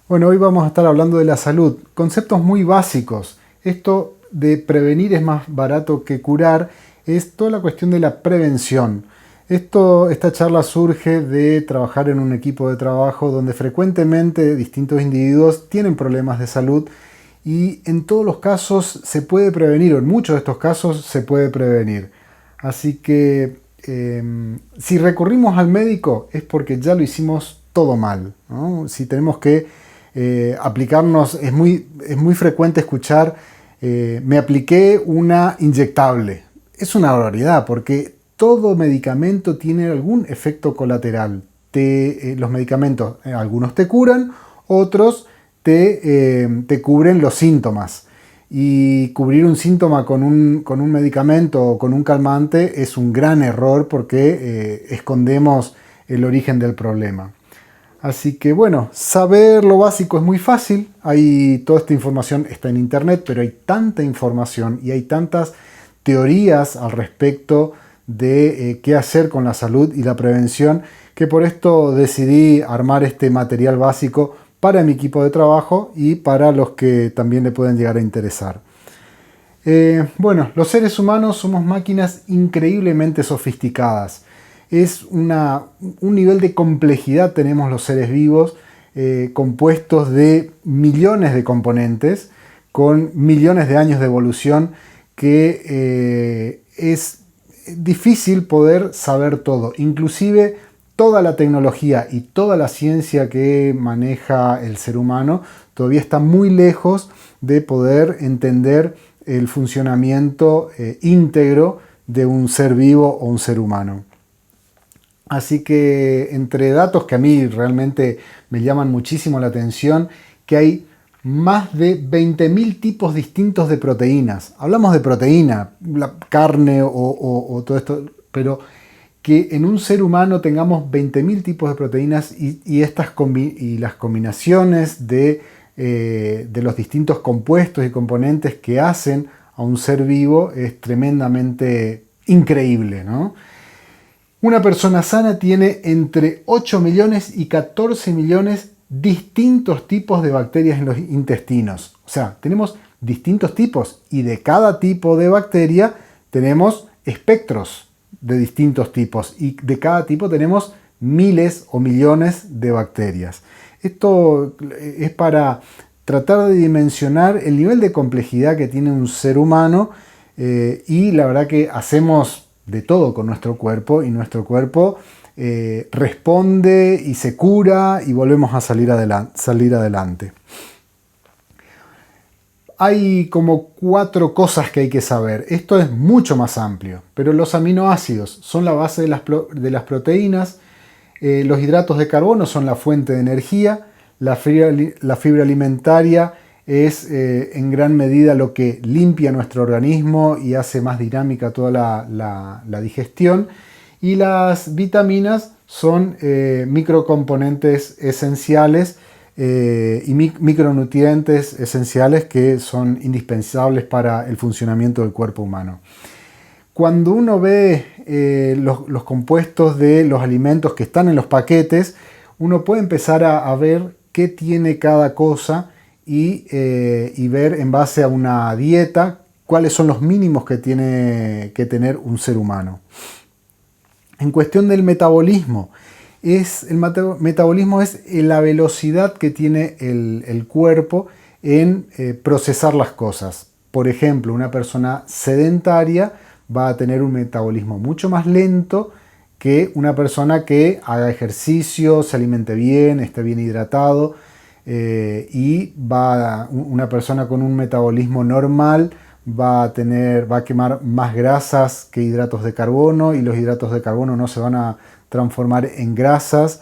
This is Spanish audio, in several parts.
Bueno, hoy vamos a estar hablando de la salud, conceptos muy básicos. Esto de prevenir es más barato que curar es toda la cuestión de la prevención. Esta charla surge de trabajar en un equipo de trabajo donde frecuentemente distintos individuos tienen problemas de salud y en todos los casos se puede prevenir, o en muchos de estos casos se puede prevenir. Así que si recurrimos al médico es porque ya lo hicimos todo mal, ¿no? Si tenemos que aplicarnos, es muy frecuente escuchar, me apliqué una inyectable. Es una barbaridad porque todo medicamento tiene algún efecto colateral. Los medicamentos, algunos te curan, otros te cubren los síntomas. Y cubrir un síntoma con un medicamento o con un calmante es un gran error porque escondemos el origen del problema. Así que bueno, saber lo básico es muy fácil. Toda esta información está en internet, pero hay tanta información y hay tantas teorías al respecto de qué hacer con la salud y la prevención, que por esto decidí armar este material básico para mi equipo de trabajo y para los que también le pueden llegar a interesar. Bueno, los seres humanos somos máquinas increíblemente sofisticadas. Un nivel de complejidad tenemos los seres vivos, compuestos de millones de componentes, con millones de años de evolución, que es difícil poder saber todo. Inclusive toda la tecnología y toda la ciencia que maneja el ser humano todavía está muy lejos de poder entender el funcionamiento íntegro de un ser vivo o un ser humano. Así que entre datos que a mí realmente me llaman muchísimo la atención, que hay más de 20.000 tipos distintos de proteínas. Hablamos de proteína, la carne o todo esto, pero que en un ser humano tengamos 20.000 tipos de proteínas y las combinaciones de los distintos compuestos y componentes que hacen a un ser vivo es tremendamente increíble, ¿no? Una persona sana tiene entre 8 millones y 14 millones distintos tipos de bacterias en los intestinos. O sea, tenemos distintos tipos y de cada tipo de bacteria tenemos espectros de distintos tipos y de cada tipo tenemos miles o millones de bacterias. Esto es para tratar de dimensionar el nivel de complejidad que tiene un ser humano y la verdad que hacemos de todo con nuestro cuerpo y nuestro cuerpo responde y se cura y volvemos a salir adelante. Hay como 4 cosas que hay que saber. Esto es mucho más amplio, pero los aminoácidos son la base de las proteínas, los hidratos de carbono son la fuente de energía, la fibra alimentaria es en gran medida lo que limpia nuestro organismo y hace más dinámica toda la digestión. Y las vitaminas son microcomponentes esenciales y micronutrientes esenciales que son indispensables para el funcionamiento del cuerpo humano. Cuando uno ve los compuestos de los alimentos que están en los paquetes, uno puede empezar a ver qué tiene cada cosa y ver en base a una dieta cuáles son los mínimos que tiene que tener un ser humano. En cuestión del metabolismo, metabolismo es la velocidad que tiene el cuerpo en procesar las cosas. Por ejemplo, una persona sedentaria va a tener un metabolismo mucho más lento que una persona que haga ejercicio, se alimente bien, esté bien hidratado. Una persona con un metabolismo normal va a quemar más grasas que hidratos de carbono y los hidratos de carbono no se van a transformar en grasas.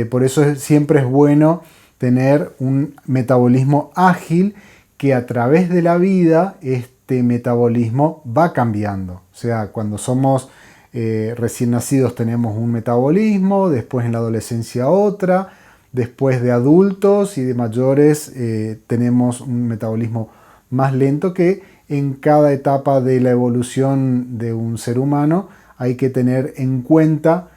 Por eso siempre es bueno tener un metabolismo ágil, que a través de la vida este metabolismo va cambiando. O sea, cuando somos recién nacidos tenemos un metabolismo, después en la adolescencia otra, después de adultos y de mayores tenemos un metabolismo más lento, que en cada etapa de la evolución de un ser humano hay que tener en cuenta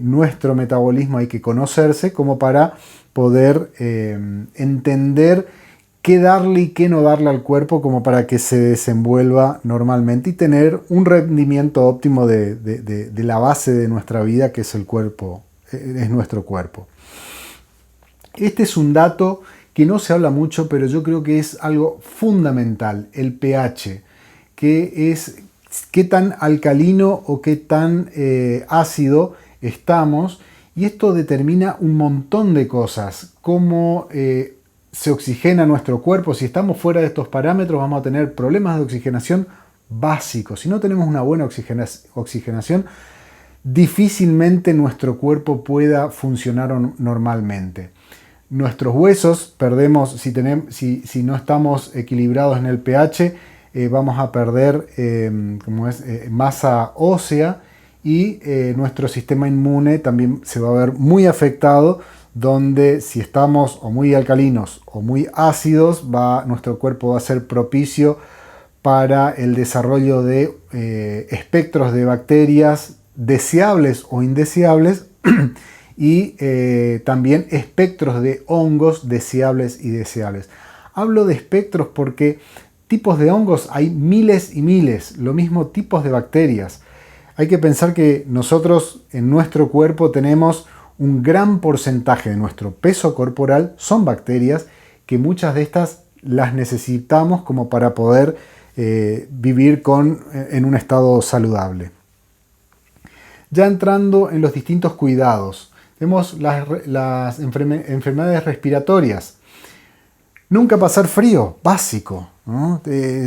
nuestro metabolismo hay que conocerse como para poder entender qué darle y qué no darle al cuerpo como para que se desenvuelva normalmente y tener un rendimiento óptimo de la base de nuestra vida, que es el cuerpo, es nuestro cuerpo. Este es un dato que no se habla mucho, pero yo creo que es algo fundamental, el pH, que es qué tan alcalino o qué tan ácido estamos, y esto determina un montón de cosas, cómo se oxigena nuestro cuerpo. Si estamos fuera de estos parámetros vamos a tener problemas de oxigenación básicos. Si no tenemos una buena oxigenación, difícilmente nuestro cuerpo pueda funcionar normalmente. Nuestros huesos perdemos, si no estamos equilibrados en el pH, vamos a perder masa ósea, y nuestro sistema inmune también se va a ver muy afectado, donde si estamos o muy alcalinos o muy ácidos, nuestro cuerpo va a ser propicio para el desarrollo de espectros de bacterias deseables o indeseables y también espectros de hongos deseables y deseables. Hablo de espectros porque tipos de hongos hay miles y miles, lo mismo tipos de bacterias. Hay que pensar que nosotros en nuestro cuerpo tenemos un gran porcentaje de nuestro peso corporal son bacterias, que muchas de estas las necesitamos como para poder vivir en un estado saludable. Ya entrando en los distintos cuidados, tenemos las enfermedades respiratorias. Nunca pasar frío, básico, ¿no?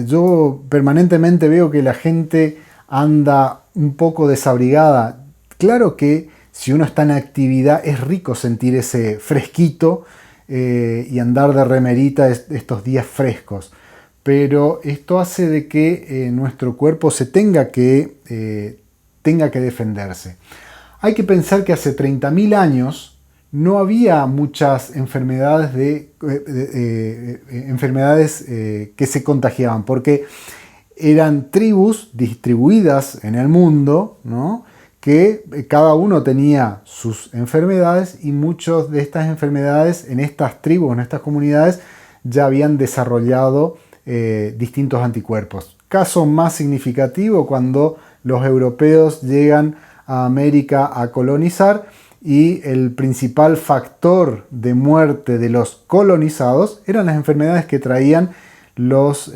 Yo permanentemente veo que la gente anda un poco desabrigada. Claro que si uno está en actividad es rico sentir ese fresquito y andar de remerita estos días frescos, pero esto hace de que nuestro cuerpo se tenga que defenderse. Hay que pensar que hace 30.000 años no había muchas enfermedades que se contagiaban, porque eran tribus distribuidas en el mundo, ¿no?, que cada uno tenía sus enfermedades, y muchas de estas enfermedades en estas tribus, en estas comunidades, ya habían desarrollado distintos anticuerpos. Caso más significativo cuando los europeos llegan a América a colonizar, y el principal factor de muerte de los colonizados eran las enfermedades que traían los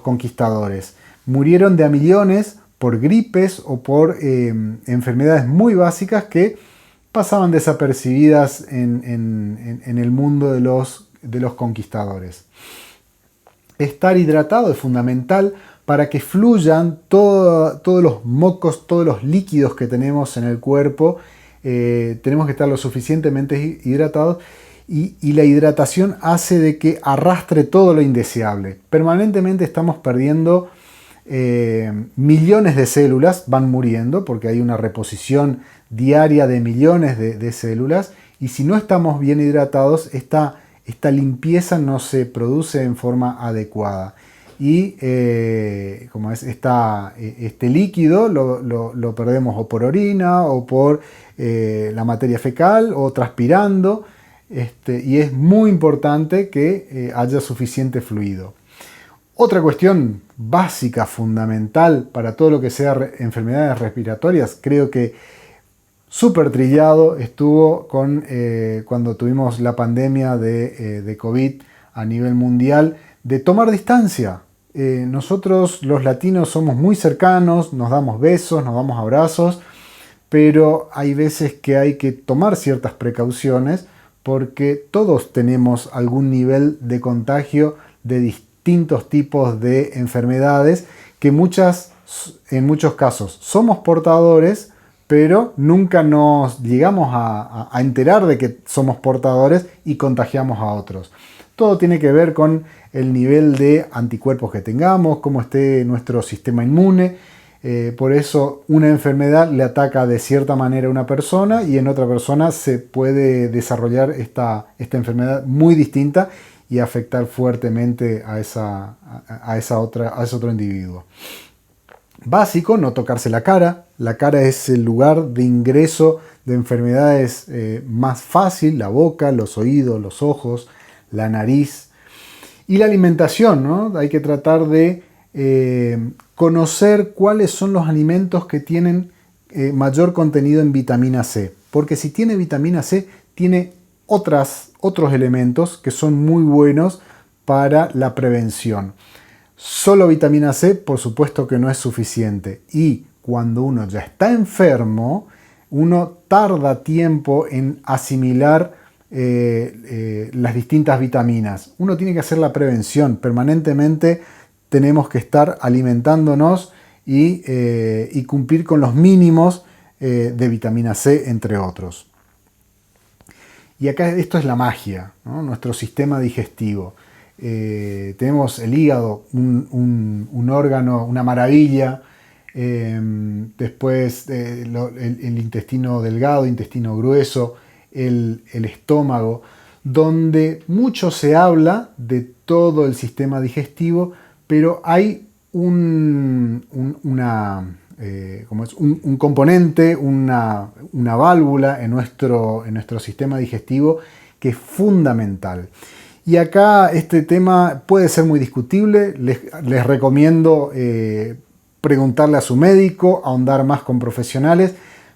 conquistadores. Murieron de a millones por gripes o por enfermedades muy básicas que pasaban desapercibidas en el mundo de los conquistadores. Estar hidratado es fundamental para que fluyan todos los mocos, todos los líquidos que tenemos en el cuerpo. Tenemos que estar lo suficientemente hidratados, y la hidratación hace de que arrastre todo lo indeseable. Permanentemente estamos perdiendo millones de células, van muriendo porque hay una reposición diaria de millones de células, y si no estamos bien hidratados, esta limpieza no se produce en forma adecuada. Y este líquido lo perdemos o por orina o por la materia fecal o transpirando, y es muy importante que haya suficiente fluido. Otra cuestión básica, fundamental para todo lo que sea enfermedades respiratorias, creo que súper trillado estuvo cuando tuvimos la pandemia de COVID a nivel mundial, de tomar distancia. Nosotros los latinos somos muy cercanos, nos damos besos, nos damos abrazos, pero hay veces que hay que tomar ciertas precauciones porque todos tenemos algún nivel de contagio de distintos tipos de enfermedades que en muchos casos somos portadores, pero nunca nos llegamos a enterar de que somos portadores y contagiamos a otros. Todo tiene que ver con el nivel de anticuerpos que tengamos, cómo esté nuestro sistema inmune. Por eso una enfermedad le ataca de cierta manera a una persona, y en otra persona se puede desarrollar esta enfermedad muy distinta y afectar fuertemente a ese otro individuo. Básico, no tocarse la cara. La cara es el lugar de ingreso de enfermedades más fácil, la boca, los oídos, los ojos, la nariz. Y la alimentación, ¿no? Hay que tratar de conocer cuáles son los alimentos que tienen mayor contenido en vitamina C. Porque si tiene vitamina C, tiene otros elementos que son muy buenos para la prevención. Solo vitamina C, por supuesto que no es suficiente. Y cuando uno ya está enfermo, uno tarda tiempo en asimilar las distintas vitaminas. Uno tiene que hacer la prevención. Permanentemente tenemos que estar alimentándonos y cumplir con los mínimos de vitamina C, entre otros. Y acá esto es la magia, ¿no? Nuestro sistema digestivo. Tenemos el hígado, un órgano, una maravilla. Después el intestino delgado, intestino grueso, el estómago, donde mucho se habla de todo el sistema digestivo, pero hay un componente, una válvula en nuestro sistema digestivo que es fundamental. Y acá este tema puede ser muy discutible. Les recomiendo preguntarle a su médico, ahondar más con profesionales,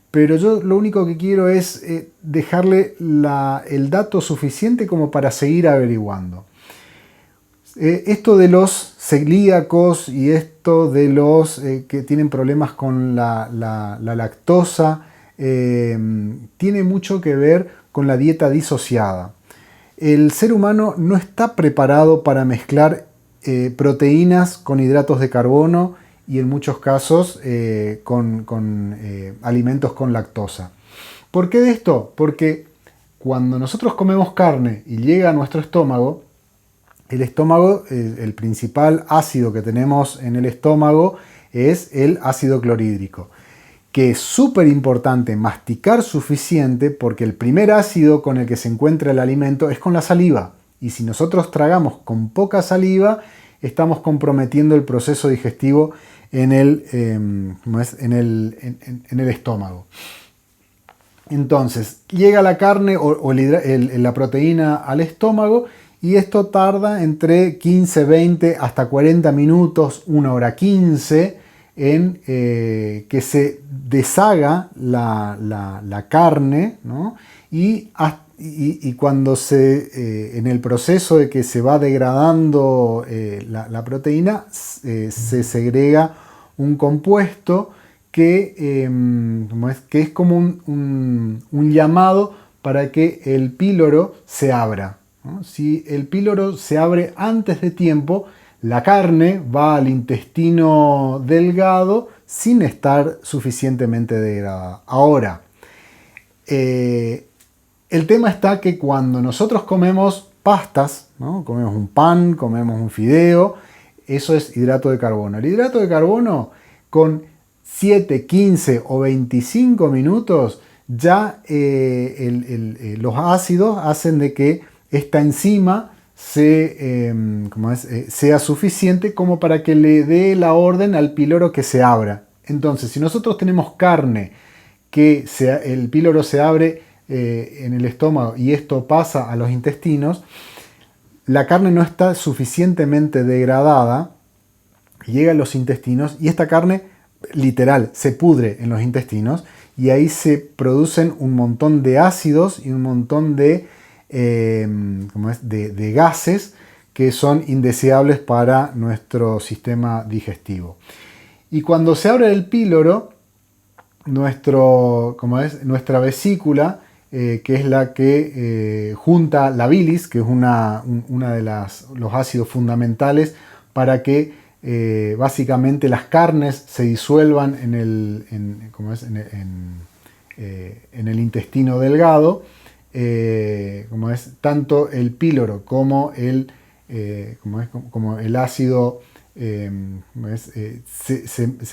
pero yo lo único que quiero es dejarle el dato suficiente como para seguir averiguando. Esto de los celíacos y esto de los que tienen problemas con la lactosa tiene mucho que ver con la dieta disociada. El ser humano no está preparado para mezclar proteínas con hidratos de carbono y en muchos casos con alimentos con lactosa. ¿Por qué de esto? Porque cuando nosotros comemos carne y llega a nuestro estómago, el estómago, el principal ácido que tenemos en el estómago es el ácido clorhídrico, que es súper importante masticar suficiente porque el primer ácido con el que se encuentra el alimento es con la saliva. Y si nosotros tragamos con poca saliva, estamos comprometiendo el proceso digestivo en el estómago. Entonces, llega la carne o la proteína al estómago y esto tarda entre 15, 20 hasta 40 minutos, 1 hora 15 en que se deshaga la carne, ¿no? Y cuando en el proceso de que se va degradando la proteína, se segrega un compuesto que es como un llamado para que el píloro se abra, ¿no? Si el píloro se abre antes de tiempo, la carne va al intestino delgado sin estar suficientemente degradada. Ahora, el tema está que cuando nosotros comemos pastas, ¿no? Comemos un pan, comemos un fideo, eso es hidrato de carbono. El hidrato de carbono con 7, 15 o 25 minutos ya los ácidos hacen de que esta enzima sea suficiente como para que le dé la orden al píloro que se abra. Entonces, si nosotros tenemos carne que el píloro se abre en el estómago y esto pasa a los intestinos, la carne no está suficientemente degradada, llega a los intestinos y esta carne literal se pudre en los intestinos y ahí se producen un montón de ácidos y un montón de gases que son indeseables para nuestro sistema digestivo. Y cuando se abre el píloro, nuestra vesícula, que es la que junta la bilis, que es una de los ácidos fundamentales para que básicamente las carnes se disuelvan en el intestino delgado, tanto el píloro como el ácido se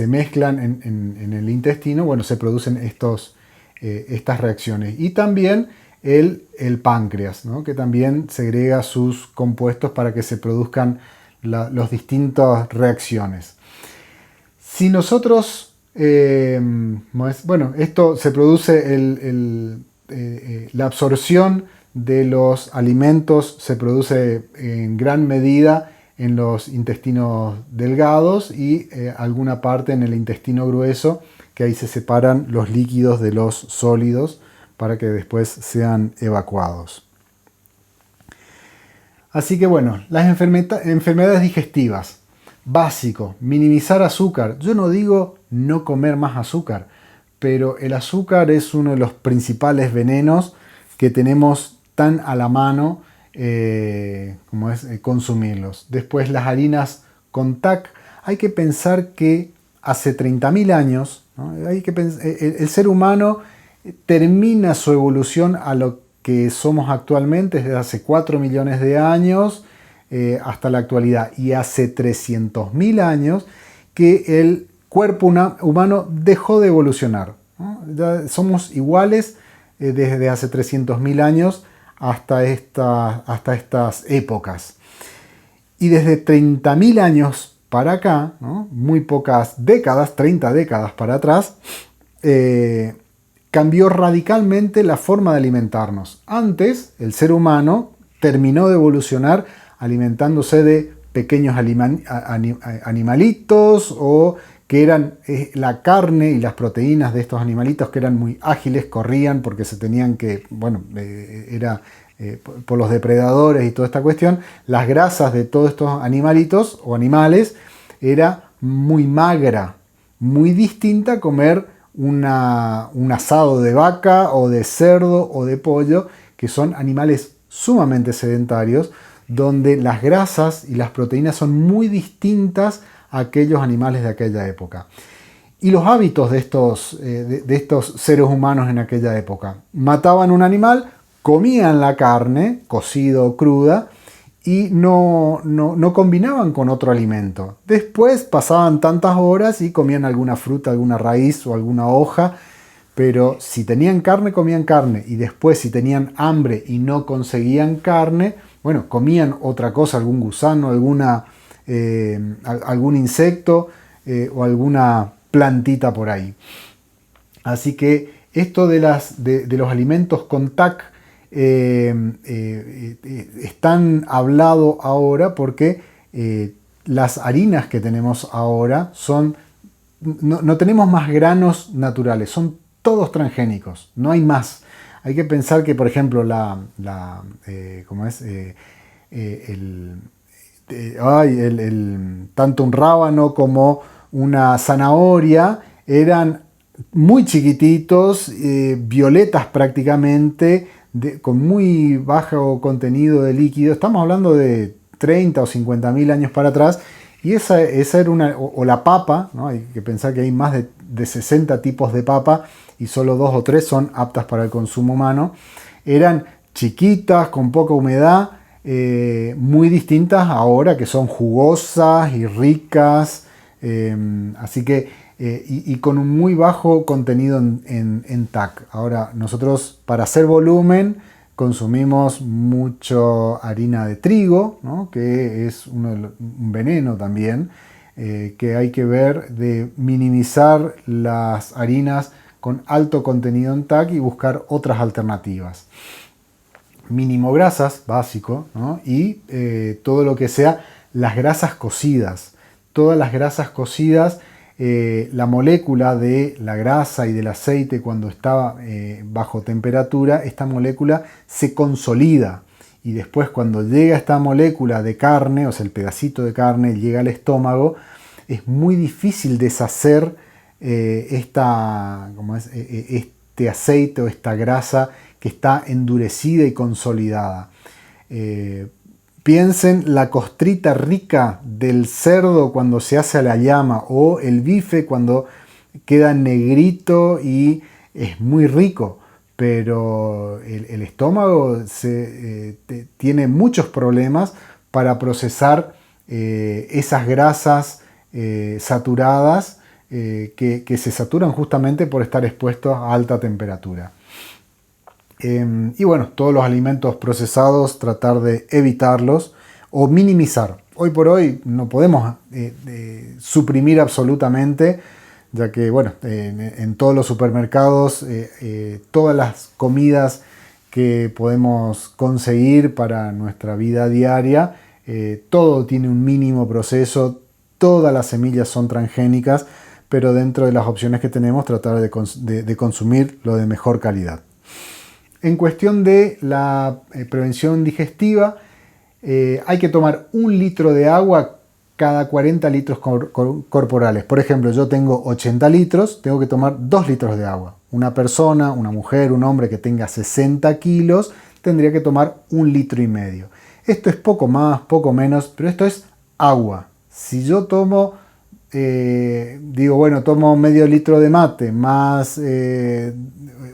mezclan en el intestino, bueno, se producen estas reacciones. Y también el páncreas, ¿no? Que también segrega sus compuestos para que se produzcan las distintas reacciones. Si nosotros, bueno, esto se produce, la absorción de los alimentos se produce en gran medida en los intestinos delgados y alguna parte en el intestino grueso, que ahí se separan los líquidos de los sólidos para que después sean evacuados. Así que bueno, las enfermedades digestivas. Básico, minimizar azúcar. Yo no digo no comer más azúcar, pero el azúcar es uno de los principales venenos que tenemos tan a la mano como es consumirlos. Después las harinas con TAC. Hay que pensar que hace 30.000 años, ¿no? El ser humano termina su evolución a lo que somos actualmente desde hace 4 millones de años hasta la actualidad. Y hace 300.000 años que el cuerpo humano dejó de evolucionar, ¿no? Ya somos iguales desde hace 300.000 años hasta estas épocas. Y desde 30.000 años para acá, ¿no? Muy pocas décadas, 30 décadas para atrás, cambió radicalmente la forma de alimentarnos. Antes, el ser humano terminó de evolucionar alimentándose de pequeños animalitos o que eran la carne y las proteínas de estos animalitos que eran muy ágiles, corrían porque se tenían que, bueno, era por los depredadores y toda esta cuestión. Las grasas de todos estos animalitos o animales era muy magra, muy distinta a comer un asado de vaca o de cerdo o de pollo, que son animales sumamente sedentarios, donde las grasas y las proteínas son muy distintas a aquellos animales de aquella época. Y los hábitos de estos seres humanos en aquella época: mataban un animal, comían la carne, cocida o cruda, y no combinaban con otro alimento. Después pasaban tantas horas y comían alguna fruta, alguna raíz o alguna hoja, pero si tenían carne, comían carne, y después si tenían hambre y no conseguían carne, bueno, comían otra cosa, algún gusano, algún insecto o alguna plantita por ahí. Así que esto de los alimentos con TAC están hablado ahora porque las harinas que tenemos ahora no tenemos más granos naturales, son todos transgénicos, no hay más. Hay que pensar que, por ejemplo, tanto un rábano como una zanahoria eran muy chiquititos, violetas prácticamente, con muy bajo contenido de líquido. Estamos hablando de 30 o 50.000 años para atrás, y esa era o la papa, ¿no? Hay que pensar que hay más de 60 tipos de papa y solo 2 o 3 son aptas para el consumo humano. Eran chiquitas, con poca humedad, muy distintas ahora, que son jugosas y ricas, así que y con un muy bajo contenido en TAC. Ahora, nosotros para hacer volumen consumimos mucho harina de trigo, ¿no? Que es un veneno también, que hay que ver de minimizar las harinas con alto contenido en TAC y buscar otras alternativas. Mínimo grasas, básico, ¿no? Y todo lo que sea las grasas cocidas. Todas las grasas cocidas, la molécula de la grasa y del aceite, cuando está bajo temperatura, esta molécula se consolida. Y después, cuando llega esta molécula de carne, o sea, el pedacito de carne, llega al estómago, es muy difícil deshacer este aceite o esta grasa que está endurecida y consolidada. Piensen la costrita rica del cerdo cuando se hace a la llama, o el bife cuando queda negrito y es muy rico, pero el estómago tiene muchos problemas para procesar esas grasas saturadas que se saturan justamente por estar expuestos a alta temperatura. Y bueno, todos los alimentos procesados, tratar de evitarlos o minimizar hoy por hoy no podemos suprimir absolutamente, ya que bueno, en todos los supermercados, todas las comidas que podemos conseguir para nuestra vida diaria, todo tiene un mínimo proceso, todas las semillas son transgénicas, pero dentro de las opciones que tenemos tratar de consumir lo de mejor calidad. En cuestión de la prevención digestiva, hay que tomar 1 litro de agua cada 40 litros corporales. Por ejemplo, yo tengo 80 litros, tengo que tomar 2 litros de agua. Una persona, una mujer, un hombre que tenga 60 kilos, tendría que tomar 1,5 litros. Esto es poco más, poco menos, pero esto es agua. Si yo tomo, tomo medio litro de mate, más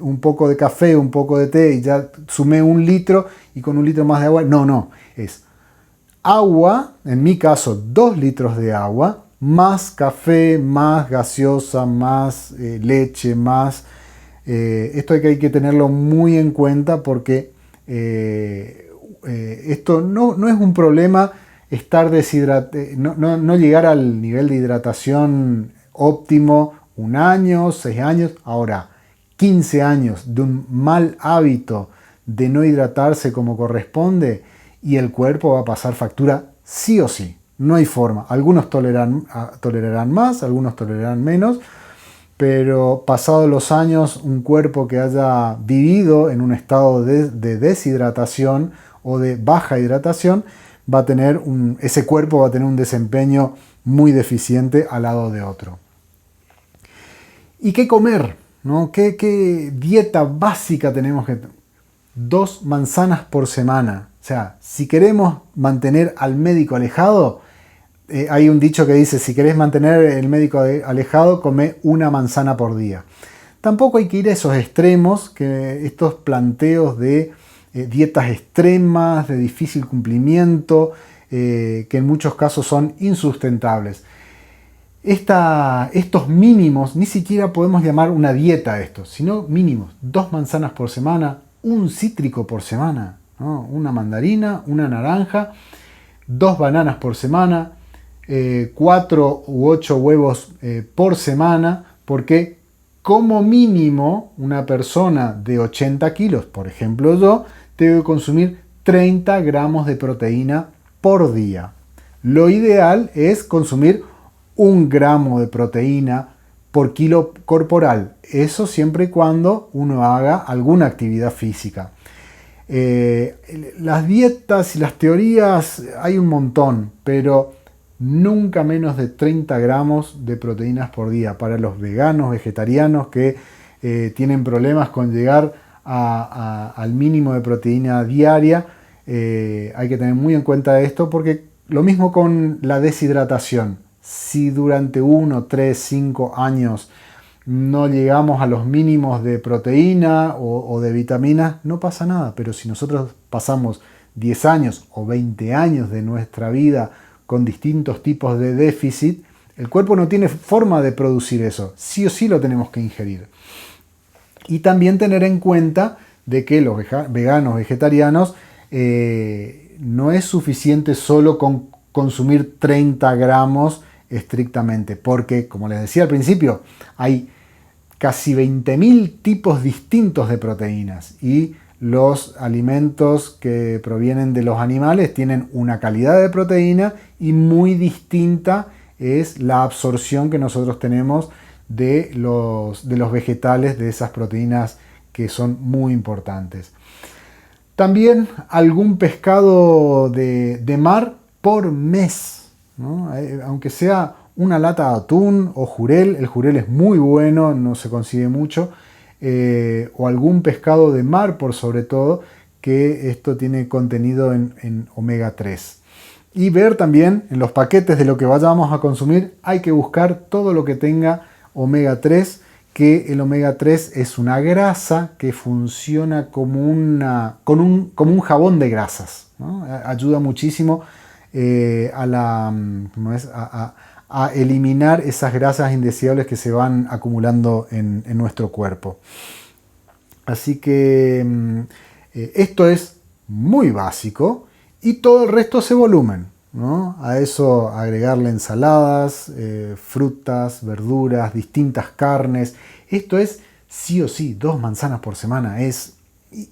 un poco de café, un poco de té, y ya sumé 1 litro, y con 1 litro más de agua, no, es agua, en mi caso 2 litros de agua, más café, más gaseosa, más leche, más... esto hay que tenerlo muy en cuenta porque esto no es un problema estar deshidratado, no llegar al nivel de hidratación óptimo 1 año, 6 años, ahora 15 años de un mal hábito de no hidratarse como corresponde y el cuerpo va a pasar factura sí o sí, no hay forma. Algunos tolerarán más, algunos tolerarán menos, pero pasados los años, un cuerpo que haya vivido en un estado de deshidratación o de baja hidratación, ese cuerpo va a tener un desempeño muy deficiente al lado de otro. ¿Y qué comer? ¿No? ¿Qué dieta básica tenemos que tener? 2 manzanas por semana. O sea, si queremos mantener al médico alejado, hay un dicho que dice, si querés mantener el médico alejado, come 1 manzana por día. Tampoco hay que ir a esos extremos, que estos planteos de dietas extremas, de difícil cumplimiento, que en muchos casos son insustentables. Estos mínimos, ni siquiera podemos llamar una dieta a esto, sino mínimos. 2 manzanas por semana, 1 cítrico por semana, ¿no? Una mandarina, una naranja, 2 bananas por semana, 4 u 8 huevos por semana, porque como mínimo una persona de 80 kilos, por ejemplo yo, debe consumir 30 gramos de proteína por día. Lo ideal es consumir 1 gramo de proteína por kilo corporal. Eso siempre y cuando uno haga alguna actividad física. Las dietas y las teorías hay un montón, pero nunca menos de 30 gramos de proteínas por día. Para los veganos, vegetarianos que tienen problemas con llegar al mínimo de proteína diaria, hay que tener muy en cuenta esto, porque lo mismo con la deshidratación. Si durante 1, 3, 5 años no llegamos a los mínimos de proteína o de vitaminas, no pasa nada. Pero si nosotros pasamos 10 años o 20 años de nuestra vida con distintos tipos de déficit, el cuerpo no tiene forma de producir eso. Sí o sí lo tenemos que ingerir. Y también tener en cuenta de que los veganos, vegetarianos, no es suficiente solo con consumir 30 gramos estrictamente, porque, como les decía al principio, hay casi 20.000 tipos distintos de proteínas y los alimentos que provienen de los animales tienen una calidad de proteína y muy distinta es la absorción que nosotros tenemos de los vegetales, de esas proteínas que son muy importantes. También algún pescado de mar por mes, ¿no? Aunque sea una lata de atún o jurel, el jurel es muy bueno, no se consigue mucho, o algún pescado de mar por sobre todo, que esto tiene contenido en omega 3. Y ver también en los paquetes de lo que vayamos a consumir, hay que buscar todo lo que tenga omega 3, que el omega 3 es una grasa que funciona como un jabón de grasas, ¿no? Ayuda muchísimo a eliminar esas grasas indeseables que se van acumulando en nuestro cuerpo. Así que esto es muy básico y todo el resto es volumen. ¿no? A eso agregarle ensaladas, frutas, verduras, distintas carnes. Esto es sí o sí, 2 manzanas por semana. Es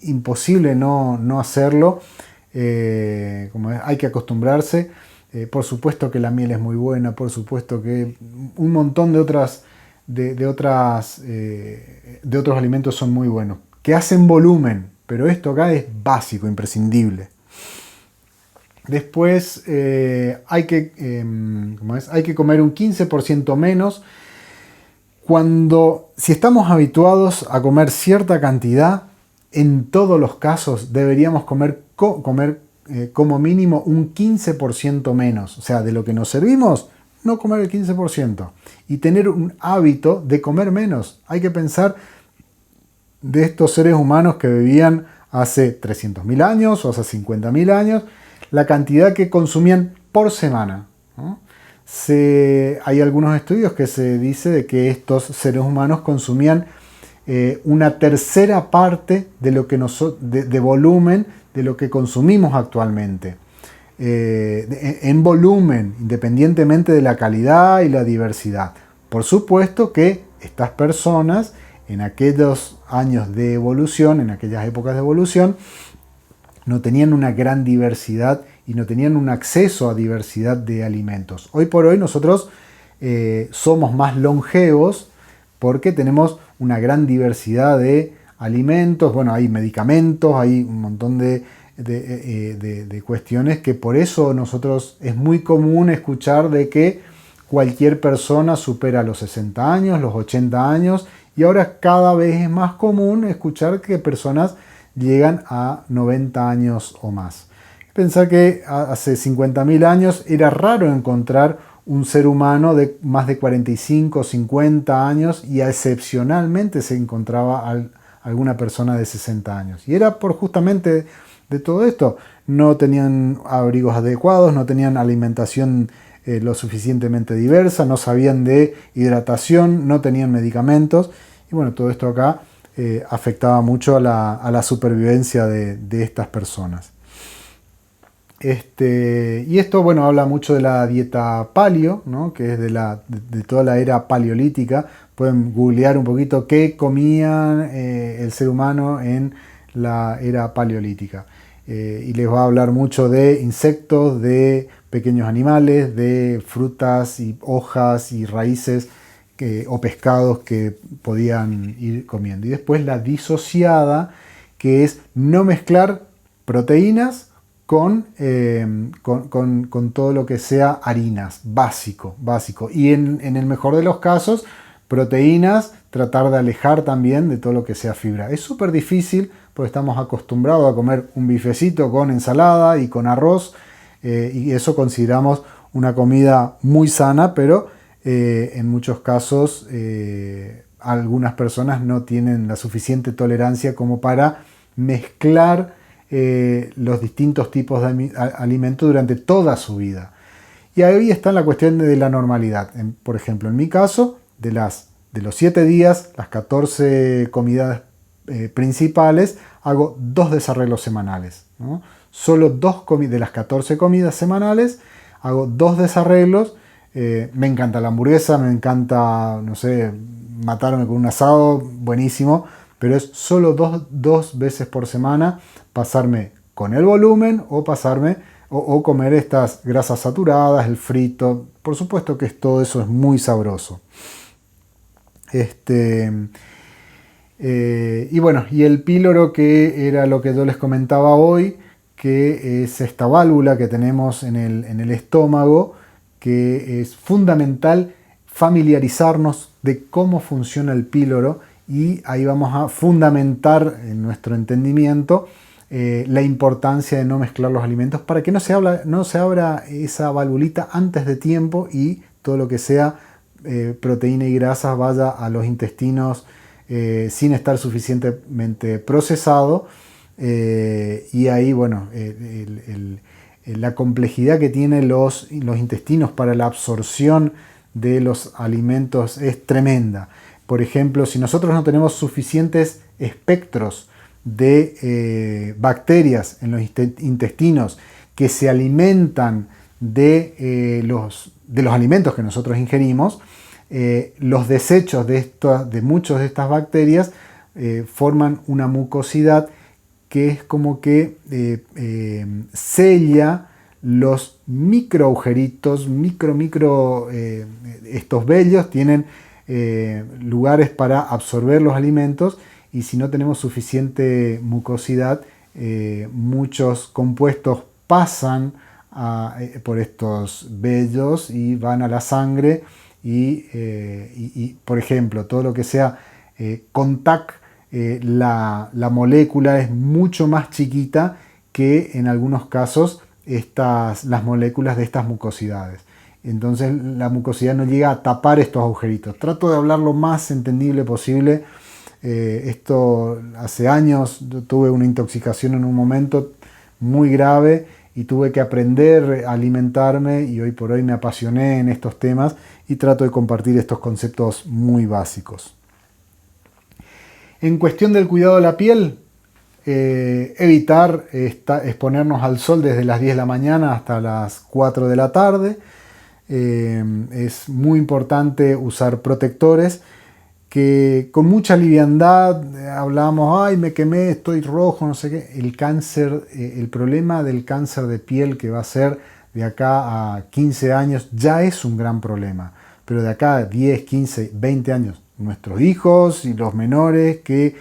imposible no hacerlo. Hay que acostumbrarse. Por supuesto que la miel es muy buena, por supuesto que un montón de otros alimentos son muy buenos, que hacen volumen, pero esto acá es básico, imprescindible. Después hay que comer un 15% menos. Si estamos habituados a comer cierta cantidad, en todos los casos deberíamos comer como mínimo un 15% menos. O sea, de lo que nos servimos, no comer el 15%. Y tener un hábito de comer menos. Hay que pensar de estos seres humanos que vivían hace 300.000 años o hace 50.000 años, la cantidad que consumían por semana, ¿no? Hay algunos estudios que se dice de que estos seres humanos consumían una tercera parte de lo que de volumen de lo que consumimos actualmente. En volumen, independientemente de la calidad y la diversidad. Por supuesto que estas personas, en aquellos años de evolución, en aquellas épocas de evolución, no tenían una gran diversidad y no tenían un acceso a diversidad de alimentos. Hoy por hoy nosotros somos más longevos porque tenemos una gran diversidad de alimentos, bueno, hay medicamentos, hay un montón de cuestiones que por eso nosotros es muy común escuchar de que cualquier persona supera los 60 años, los 80 años, y ahora cada vez es más común escuchar que personas llegan a 90 años o más. Pensar que hace 50.000 años era raro encontrar un ser humano de más de 45 o 50 años y excepcionalmente se encontraba alguna persona de 60 años. Y era por justamente de todo esto. No tenían abrigos adecuados, no tenían alimentación lo suficientemente diversa, no sabían de hidratación, no tenían medicamentos. Y bueno, todo esto acá afectaba mucho a la supervivencia de estas personas. Y esto, bueno, habla mucho de la dieta paleo, ¿no? Que es de toda la era paleolítica. Pueden googlear un poquito qué comía el ser humano en la era paleolítica. Y les va a hablar mucho de insectos, de pequeños animales, de frutas y hojas y raíces o pescados que podían ir comiendo. Y después la disociada, que es no mezclar proteínas con todo lo que sea harinas, básico. Y en el mejor de los casos, proteínas, tratar de alejar también de todo lo que sea fibra. Es súper difícil porque estamos acostumbrados a comer un bifecito con ensalada y con arroz, y eso consideramos una comida muy sana, pero en muchos casos algunas personas no tienen la suficiente tolerancia como para mezclar los distintos tipos de alimentos durante toda su vida. Y ahí está la cuestión de la normalidad. Por ejemplo, en mi caso, de los 7 días, las 14 comidas principales, hago 2 desarreglos semanales, ¿no? Solo 2 de las 14 comidas semanales, hago 2 desarreglos. Me encanta la hamburguesa, me encanta, no sé, matarme con un asado, buenísimo, pero es solo 2 veces por semana pasarme con el volumen o pasarme o comer estas grasas saturadas, el frito. Por supuesto que todo eso es muy sabroso. Y bueno, y el píloro, que era lo que yo les comentaba hoy, que es esta válvula que tenemos en el estómago, que es fundamental familiarizarnos de cómo funciona el píloro, y ahí vamos a fundamentar en nuestro entendimiento la importancia de no mezclar los alimentos para que no se abra esa valvulita antes de tiempo y todo lo que sea proteína y grasas vaya a los intestinos sin estar suficientemente procesado. Y ahí, bueno, la complejidad que tienen los intestinos para la absorción de los alimentos es tremenda. Por ejemplo, si nosotros no tenemos suficientes espectros de bacterias en los intestinos que se alimentan de los alimentos que nosotros ingerimos, los desechos de muchas de estas bacterias forman una mucosidad que es como que sella los micro agujeritos, estos vellos tienen lugares para absorber los alimentos, y si no tenemos suficiente mucosidad, muchos compuestos pasan por estos vellos y van a la sangre y, por ejemplo, todo lo que sea contact, la molécula es mucho más chiquita que en algunos casos las moléculas de estas mucosidades. Entonces la mucosidad no llega a tapar estos agujeritos. Trato de hablar lo más entendible posible. Esto hace años yo tuve una intoxicación en un momento muy grave y tuve que aprender a alimentarme, y hoy por hoy me apasioné en estos temas y trato de compartir estos conceptos muy básicos. En cuestión del cuidado de la piel, evitar exponernos al sol desde las 10 de la mañana hasta las 4 de la tarde. Es muy importante usar protectores que con mucha liviandad hablamos, ay, me quemé, estoy rojo, no sé qué. El cáncer, el problema del cáncer de piel que va a ser de acá a 15 años ya es un gran problema, pero de acá a 10, 15, 20 años, nuestros hijos y los menores que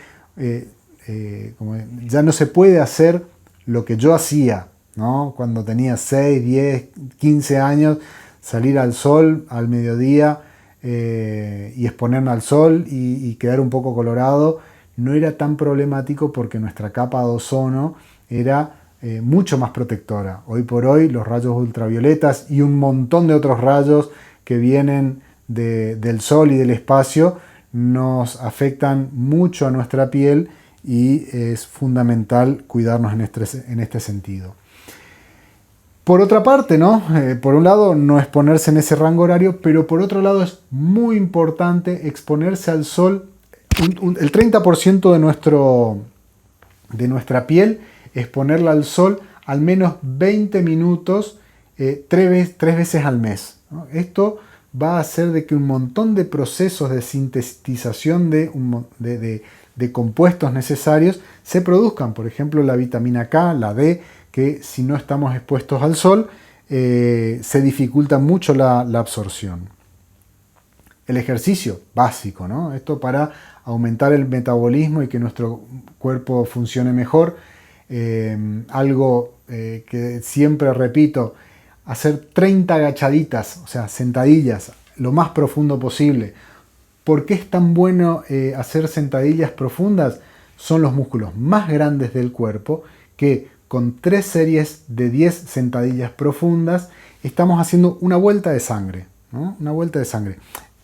ya no se puede hacer lo que yo hacía, ¿no? Cuando tenía 6, 10, 15 años, salir al sol al mediodía y exponerme al sol y quedar un poco colorado, no era tan problemático porque nuestra capa de ozono era mucho más protectora. Hoy por hoy los rayos ultravioletas y un montón de otros rayos que vienen del sol y del espacio nos afectan mucho a nuestra piel, y es fundamental cuidarnos en este sentido. Por otra parte, ¿no? Por un lado, no exponerse en ese rango horario, pero por otro lado es muy importante exponerse al sol. El 30% de nuestra piel, exponerla al sol al menos 20 minutos 3 veces al mes, ¿no? Esto va a hacer de que un montón de procesos de sintetización de compuestos necesarios se produzcan. Por ejemplo, la vitamina K, la D, que si no estamos expuestos al sol, se dificulta mucho la absorción. El ejercicio básico, ¿no? Esto para aumentar el metabolismo y que nuestro cuerpo funcione mejor. Algo que siempre repito, hacer 30 agachaditas, o sea, sentadillas, lo más profundo posible. ¿Por qué es tan bueno hacer sentadillas profundas? Son los músculos más grandes del cuerpo que con 3 series de 10 sentadillas profundas estamos haciendo una vuelta de sangre, ¿no? Una vuelta de sangre.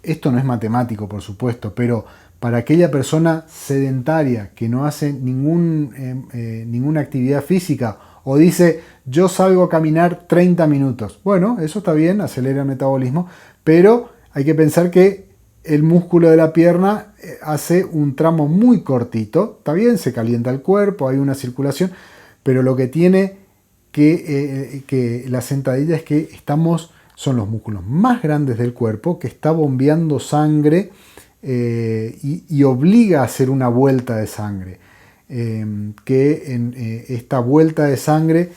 Esto no es matemático, por supuesto, pero para aquella persona sedentaria que no hace ninguna actividad física o dice, yo salgo a caminar 30 minutos. Bueno, eso está bien, acelera el metabolismo, pero hay que pensar que el músculo de la pierna hace un tramo muy cortito. Está bien, se calienta el cuerpo, hay una circulación, pero lo que tiene que la sentadilla es que son los músculos más grandes del cuerpo que está bombeando sangre y obliga a hacer una vuelta de sangre. Esta vuelta de sangre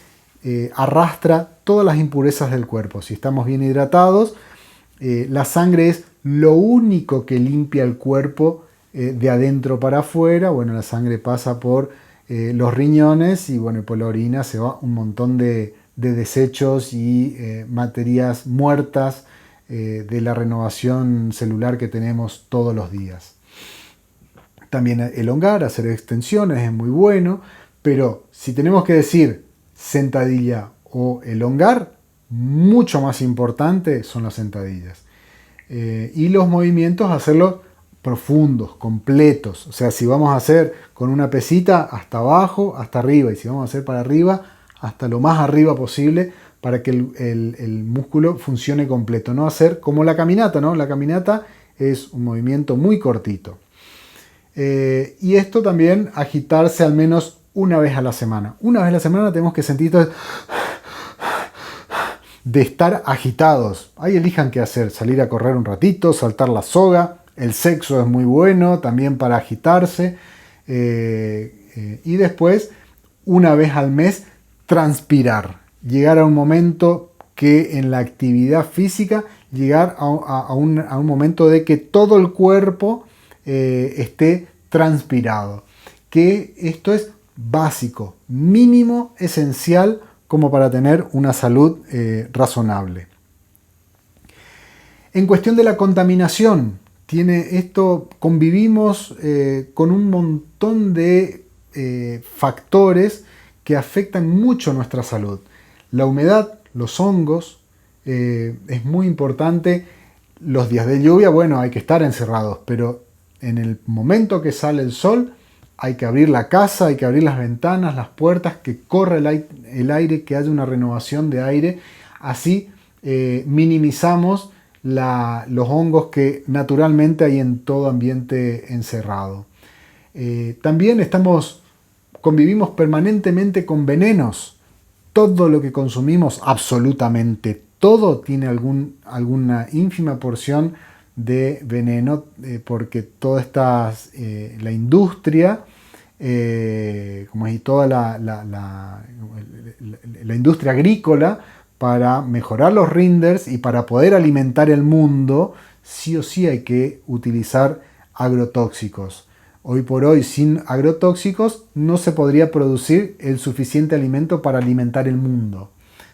arrastra todas las impurezas del cuerpo. Si estamos bien hidratados, la sangre es lo único que limpia el cuerpo de adentro para afuera. Bueno, la sangre pasa por los riñones y bueno, por la orina se va un montón de desechos y materias muertas de la renovación celular que tenemos todos los días. También elongar, hacer extensiones es muy bueno, pero si tenemos que decir sentadilla o elongar, mucho más importante son las sentadillas. Y los movimientos, hacerlos profundos, completos. O sea, si vamos a hacer con una pesita hasta abajo, hasta arriba, y si vamos a hacer para arriba, hasta lo más arriba posible, para que el músculo funcione completo. No hacer como la caminata, ¿no? La caminata es un movimiento muy cortito. Y esto también, agitarse al menos una vez a la semana. Una vez a la semana tenemos que sentir todo, de estar agitados. Ahí elijan qué hacer, salir a correr un ratito, saltar la soga, el sexo es muy bueno también para agitarse, y después, una vez al mes, transpirar, llegar a un momento que en la actividad física, llegar a un momento de que todo el cuerpo esté transpirado, que esto es básico, mínimo, esencial, como para tener una salud razonable. En cuestión de la contaminación, convivimos con un montón de factores que afectan mucho nuestra salud. La humedad, los hongos, es muy importante. Los días de lluvia, bueno, hay que estar encerrados, pero en el momento que sale el sol, hay que abrir la casa, hay que abrir las ventanas, las puertas, que corra el aire, que haya una renovación de aire. Así minimizamos los hongos que naturalmente hay en todo ambiente encerrado. También convivimos permanentemente con venenos. Todo lo que consumimos, absolutamente todo, tiene alguna ínfima porción de veneno, porque toda la industria, y toda la industria agrícola, para mejorar los renders y para poder alimentar el mundo, sí o sí hay que utilizar agrotóxicos. Hoy por hoy, sin agrotóxicos, no se podría producir el suficiente alimento para alimentar el mundo.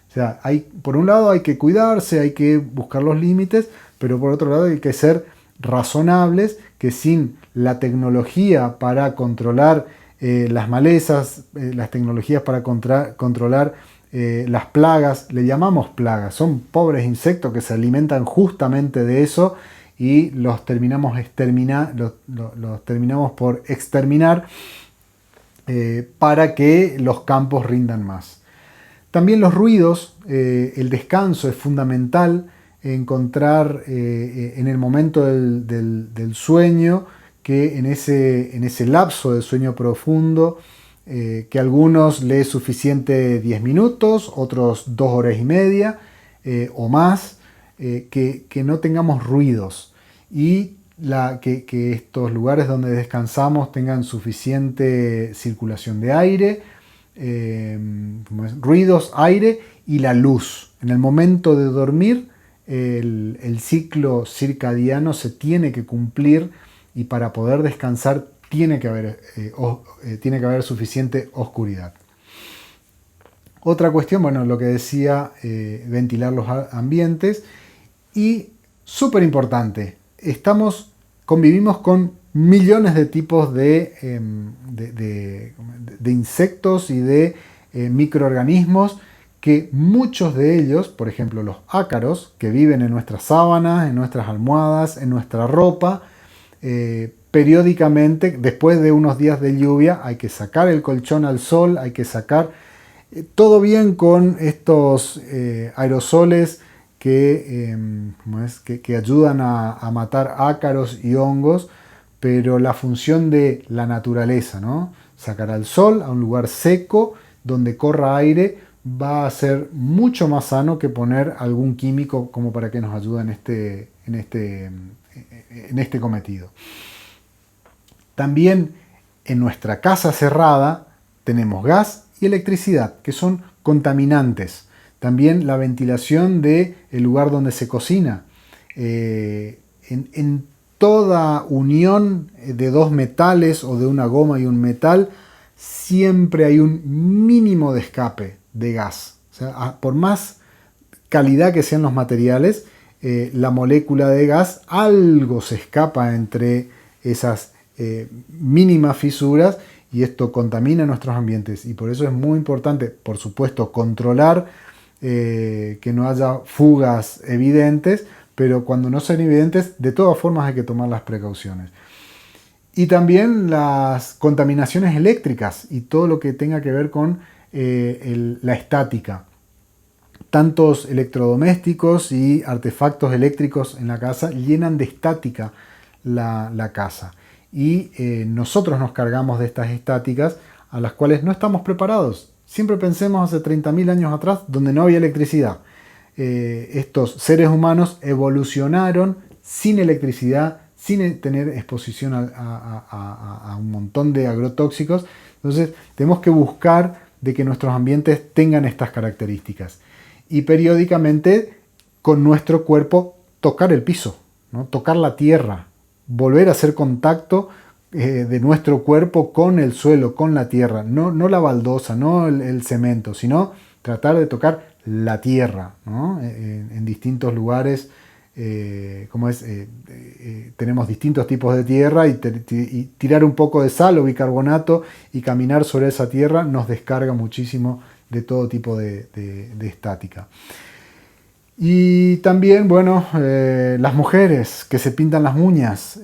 O sea, por un lado hay que cuidarse, hay que buscar los límites, pero por otro lado hay que ser razonables, que sin la tecnología para controlar las malezas, las tecnologías para controlar las plagas, le llamamos plagas, son pobres insectos que se alimentan justamente de eso, y los terminamos por exterminar para que los campos rindan más. También los ruidos, el descanso es fundamental. Encontrar en el momento del sueño, que en ese lapso de sueño profundo, que a algunos les es suficiente 10 minutos, otros 2 horas y media o más, que no tengamos ruidos, y que estos lugares donde descansamos tengan suficiente circulación de aire, ruidos, aire y la luz. En el momento de dormir, el ciclo circadiano se tiene que cumplir, y para poder descansar tiene que haber suficiente oscuridad. Otra cuestión, bueno, lo que decía, ventilar los ambientes. Y súper importante, convivimos con millones de tipos de insectos y de microorganismos, que muchos de ellos, por ejemplo los ácaros, que viven en nuestras sábanas, en nuestras almohadas, en nuestra ropa, periódicamente, después de unos días de lluvia, hay que sacar el colchón al sol, hay que sacar todo bien con estos aerosoles que ayudan a matar ácaros y hongos, pero la función de la naturaleza, ¿no? Sacar al sol, a un lugar seco, donde corra aire, va a ser mucho más sano que poner algún químico como para que nos ayude en este cometido. También en nuestra casa cerrada tenemos gas y electricidad, que son contaminantes. También la ventilación del lugar donde se cocina. En toda unión de dos metales, o de una goma y un metal, siempre hay un mínimo de escape de gas. O sea, por más calidad que sean los materiales, la molécula de gas, algo se escapa entre esas mínimas fisuras, y esto contamina nuestros ambientes. Y por eso es muy importante, por supuesto, controlar que no haya fugas evidentes, pero cuando no sean evidentes, de todas formas hay que tomar las precauciones. Y también las contaminaciones eléctricas y todo lo que tenga que ver con la estática. Tantos electrodomésticos y artefactos eléctricos en la casa llenan de estática la casa. Y nosotros nos cargamos de estas estáticas, a las cuales no estamos preparados. Siempre pensemos hace 30.000 años atrás, donde no había electricidad. estos seres humanos evolucionaron sin electricidad, sin tener exposición a un montón de agrotóxicos. Entonces tenemos que buscar de que nuestros ambientes tengan estas características. Y periódicamente con nuestro cuerpo tocar el piso, ¿no? Tocar la tierra, volver a hacer contacto de nuestro cuerpo con el suelo, con la tierra, no la baldosa, no el cemento, sino tratar de tocar la tierra, ¿no? En distintos lugares, tenemos distintos tipos de tierra y tirar un poco de sal o bicarbonato y caminar sobre esa tierra nos descarga muchísimo de todo tipo de estática. Y también, bueno, las mujeres que se pintan las uñas,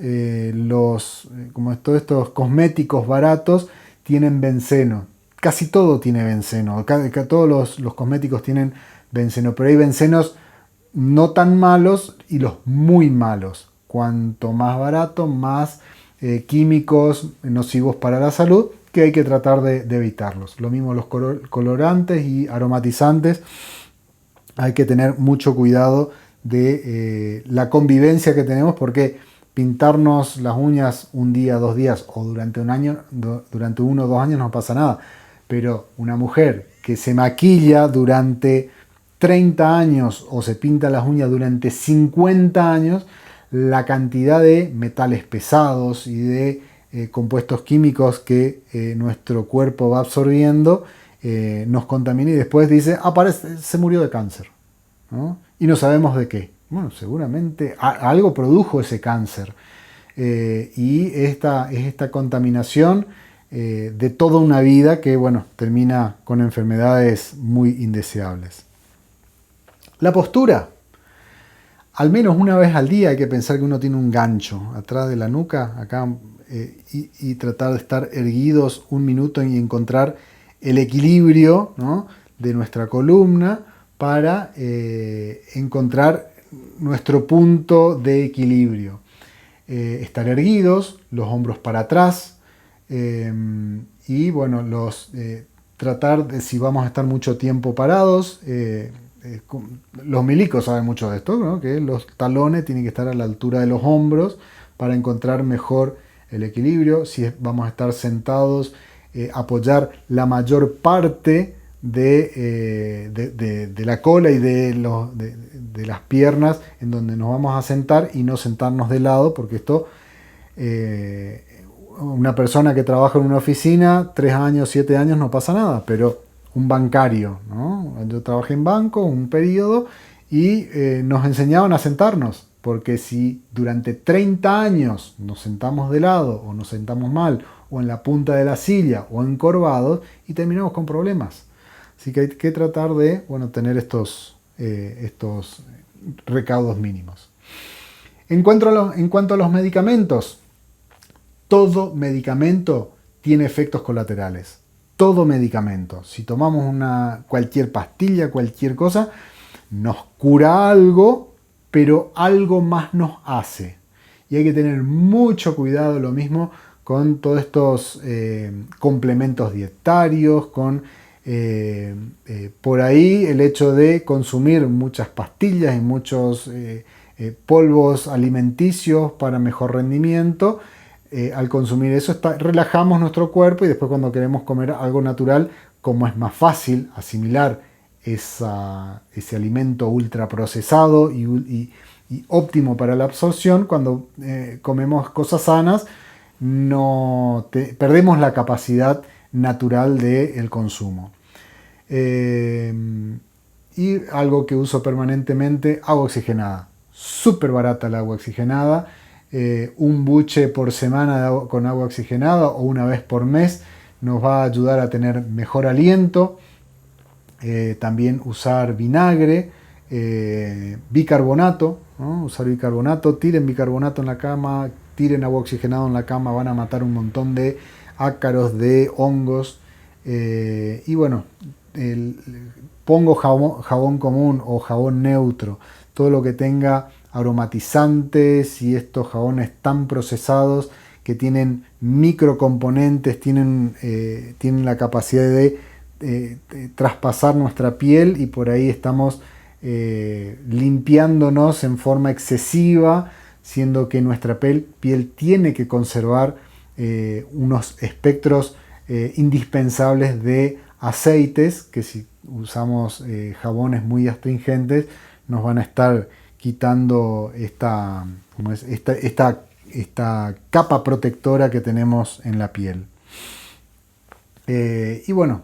como todos estos cosméticos baratos tienen benceno. Casi todo tiene benceno, todos los cosméticos tienen benceno, pero hay bencenos no tan malos y los muy malos. Cuanto más barato, más químicos nocivos para la salud, que hay que tratar de evitarlos. Lo mismo los colorantes y aromatizantes. Hay que tener mucho cuidado de la convivencia que tenemos, porque pintarnos las uñas un día, 2 días o durante un año, durante 1 o 2 años no pasa nada. Pero una mujer que se maquilla durante 30 años o se pinta las uñas durante 50 años, la cantidad de metales pesados y de compuestos químicos que nuestro cuerpo va absorbiendo nos contamina y después dice, se murió de cáncer, ¿no? Y no sabemos de qué. Bueno, seguramente algo produjo ese cáncer. Y es esta contaminación de toda una vida que, bueno, termina con enfermedades muy indeseables. La postura. Al menos una vez al día hay que pensar que uno tiene un gancho atrás de la nuca, acá, y tratar de estar erguidos un minuto y encontrar el equilibrio, ¿no?, de nuestra columna para encontrar nuestro punto de equilibrio. Estar erguidos, los hombros para atrás, y bueno, tratar de, si vamos a estar mucho tiempo parados, los milicos saben mucho de esto, ¿no?, que los talones tienen que estar a la altura de los hombros para encontrar mejor el equilibrio. Si vamos a estar sentados, apoyar la mayor parte de la cola y de las piernas en donde nos vamos a sentar y no sentarnos de lado, porque esto, una persona que trabaja en una oficina, 3 años, 7 años no pasa nada, pero un bancario, ¿no? Yo trabajé en banco un periodo y nos enseñaban a sentarnos, porque si durante 30 años nos sentamos de lado o nos sentamos mal o en la punta de la silla o encorvados, y terminamos con problemas. Así que hay que tratar de, bueno, tener estos recaudos mínimos. En cuanto a los medicamentos, todo medicamento tiene efectos colaterales. Todo medicamento. Si tomamos cualquier pastilla, cualquier cosa, nos cura algo, pero algo más nos hace. Y hay que tener mucho cuidado, lo mismo con todos estos complementos dietarios, con por ahí el hecho de consumir muchas pastillas y muchos polvos alimenticios para mejor rendimiento. Al consumir eso relajamos nuestro cuerpo, y después cuando queremos comer algo natural, como es más fácil asimilar ese alimento ultraprocesado y óptimo para la absorción, cuando comemos cosas sanas, perdemos la capacidad natural del consumo. Y algo que uso permanentemente, agua oxigenada. Súper barata el agua oxigenada. Un buche por semana con agua oxigenada o una vez por mes nos va a ayudar a tener mejor aliento. También usar vinagre, bicarbonato, ¿no? Usar bicarbonato, tiren bicarbonato en la cama, tiren agua oxigenada en la cama, van a matar un montón de ácaros, de hongos. Y bueno, pongo jabón común o jabón neutro, todo lo que tenga aromatizantes y estos jabones tan procesados que tienen microcomponentes, tienen la capacidad de traspasar nuestra piel, y por ahí estamos limpiándonos en forma excesiva, siendo que nuestra piel tiene que conservar unos espectros indispensables de aceites, que si usamos jabones muy astringentes nos van a estar quitando esta capa protectora que tenemos en la piel. Y bueno,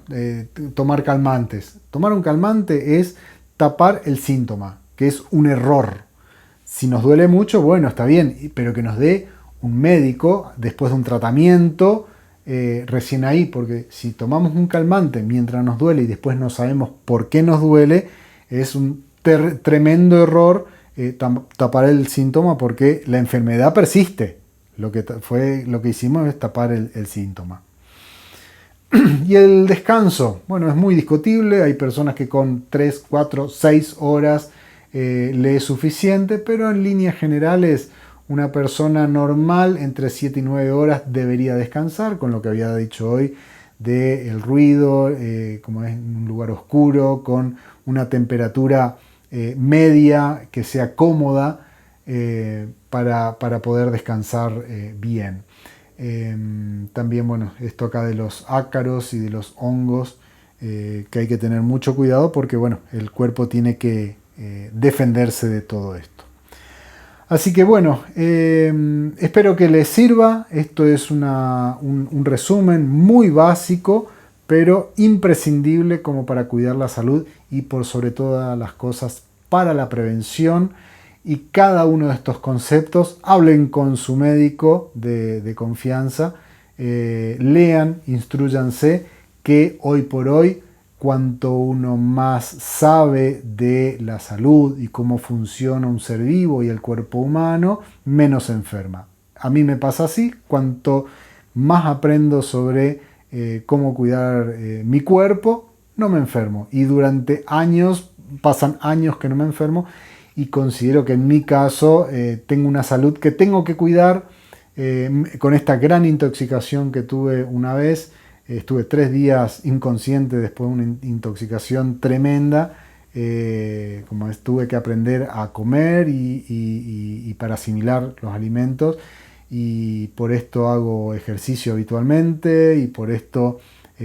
tomar calmantes. Tomar un calmante es tapar el síntoma, que es un error. Si nos duele mucho, bueno, está bien, pero que nos dé un médico después de un tratamiento recién ahí, porque si tomamos un calmante mientras nos duele y después no sabemos por qué nos duele, es un tremendo error tapar el síntoma, porque la enfermedad persiste. Lo que hicimos es tapar el síntoma. Y el descanso, bueno, es muy discutible. Hay personas que con 3, 4, 6 horas le es suficiente, pero en líneas generales una persona normal entre 7 y 9 horas debería descansar, con lo que había dicho hoy del ruido, como es en un lugar oscuro, con una temperatura media que sea cómoda para poder descansar bien. También, bueno, esto acá de los ácaros y de los hongos, que hay que tener mucho cuidado porque, bueno, el cuerpo tiene que defenderse de todo esto. Así que, bueno, espero que les sirva. Esto es un resumen muy básico, pero imprescindible como para cuidar la salud y por sobre todas las cosas para la prevención. Y cada uno de estos conceptos, hablen con su médico de confianza, lean, instrúyanse, que hoy por hoy, cuanto uno más sabe de la salud y cómo funciona un ser vivo y el cuerpo humano, menos se enferma. A mí me pasa así, cuanto más aprendo sobre cómo cuidar mi cuerpo, no me enfermo. Y durante años, pasan años que no me enfermo, y considero que en mi caso tengo una salud que tengo que cuidar. Con esta gran intoxicación que tuve una vez, estuve 3 días inconsciente después de una intoxicación tremenda, como tuve que aprender a comer y para asimilar los alimentos, y por esto hago ejercicio habitualmente y por esto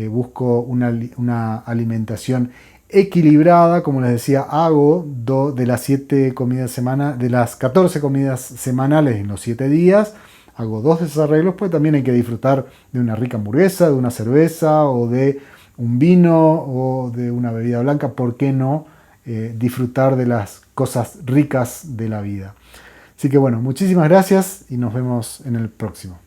busco una alimentación equilibrada. Como les decía, hago de las 14 comidas semanales en los 7 días, hago 2 de esos arreglos, pues también hay que disfrutar de una rica hamburguesa, de una cerveza o de un vino o de una bebida blanca. ¿Por qué no disfrutar de las cosas ricas de la vida? Así que bueno, muchísimas gracias y nos vemos en el próximo.